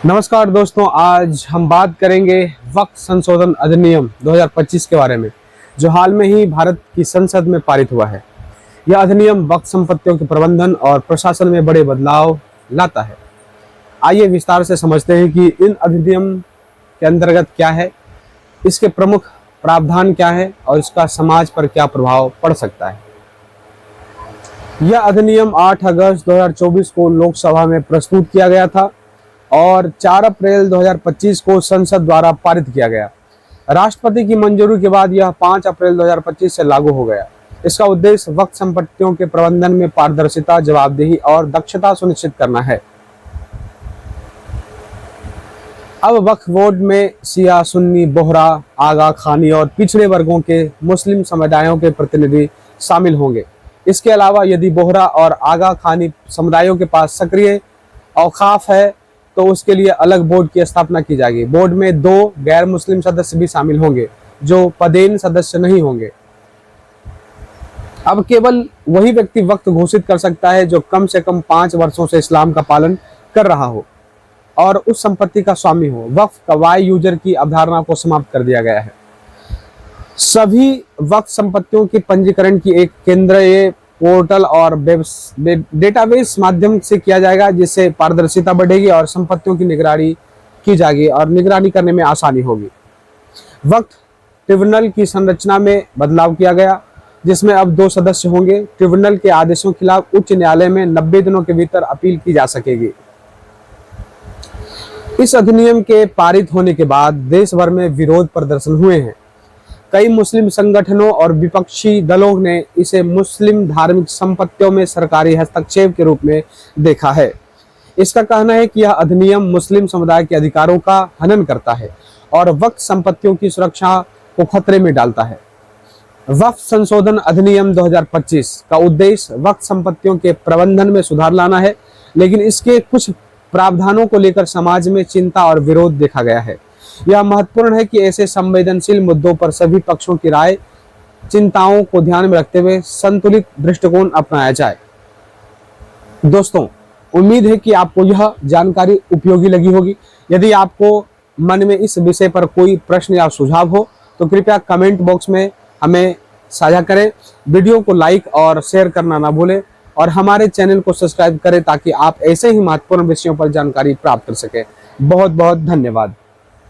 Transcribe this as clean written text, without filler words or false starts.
नमस्कार दोस्तों, आज हम बात करेंगे वक्फ संशोधन अधिनियम 2025 के बारे में, जो हाल में ही भारत की संसद में पारित हुआ है। यह अधिनियम वक्फ संपत्तियों के प्रबंधन और प्रशासन में बड़े बदलाव लाता है। आइए विस्तार से समझते हैं कि इन अधिनियम के अंतर्गत क्या है, इसके प्रमुख प्रावधान क्या है और इसका समाज पर क्या प्रभाव पड़ सकता है। यह अधिनियम 8 अगस्त 2024 को लोकसभा में प्रस्तुत किया गया था और 4 अप्रैल 2025 को संसद द्वारा पारित किया गया। राष्ट्रपति की मंजूरी के बाद यह 5 अप्रैल 2025 से लागू हो गया। इसका उद्देश्य वक्फ संपत्तियों के प्रबंधन में पारदर्शिता, जवाबदेही और दक्षता सुनिश्चित करना है। अब वक्फ बोर्ड में शिया, सुन्नी, बोहरा, आगा खानी और पिछड़े वर्गों के मुस्लिम समुदायों के प्रतिनिधि शामिल होंगे। इसके अलावा यदि बोहरा और आगा खानी समुदायों के पास सक्रिय औकाफ है तो उसके लिए अलग बोर्ड की स्थापना की जाएगी। बोर्ड में 2 गैर मुस्लिम सदस्य भी शामिल होंगे जो पदेन सदस्य नहीं होंगे। अब केवल वही व्यक्ति वक्फ घोषित कर सकता है जो कम से कम 5 वर्षों से इस्लाम का पालन कर रहा हो और उस संपत्ति का स्वामी हो। वक्फ कवाई यूजर की अवधारणा को समाप्त कर दिया गया है। सभी वक्फ संपत्तियों के पंजीकरण की एक केंद्रीय पोर्टल और डेटाबेस माध्यम से किया जाएगा, जिससे पारदर्शिता बढ़ेगी और संपत्तियों की निगरानी की जाएगी और निगरानी करने में आसानी होगी। वक्फ ट्रिब्यूनल की संरचना में बदलाव किया गया, जिसमें अब 2 सदस्य होंगे। ट्रिब्यूनल के आदेशों के खिलाफ उच्च न्यायालय में 90 दिनों के भीतर अपील की जा सकेगी। इस अधिनियम के पारित होने के बाद देश भर में विरोध प्रदर्शन हुए हैं। कई मुस्लिम संगठनों और विपक्षी दलों ने इसे मुस्लिम धार्मिक संपत्तियों में सरकारी हस्तक्षेप के रूप में देखा है। इसका कहना है कि यह अधिनियम मुस्लिम समुदाय के अधिकारों का हनन करता है और वक्फ संपत्तियों की सुरक्षा को खतरे में डालता है। वक्फ संशोधन अधिनियम 2025 का उद्देश्य वक्फ संपत्तियों के प्रबंधन में सुधार लाना है, लेकिन इसके कुछ प्रावधानों को लेकर समाज में चिंता और विरोध देखा गया है। यह महत्वपूर्ण है कि ऐसे संवेदनशील मुद्दों पर सभी पक्षों की राय, चिंताओं को ध्यान में रखते हुए संतुलित दृष्टिकोण अपनाया जाए। दोस्तों, उम्मीद है कि आपको यह जानकारी उपयोगी लगी होगी। यदि आपको मन में इस विषय पर कोई प्रश्न या सुझाव हो तो कृपया कमेंट बॉक्स में हमें साझा करें। वीडियो को लाइक और शेयर करना ना भूलें और हमारे चैनल को सब्सक्राइब करें ताकि आप ऐसे ही महत्वपूर्ण विषयों पर जानकारी प्राप्त कर सकें। बहुत बहुत धन्यवाद।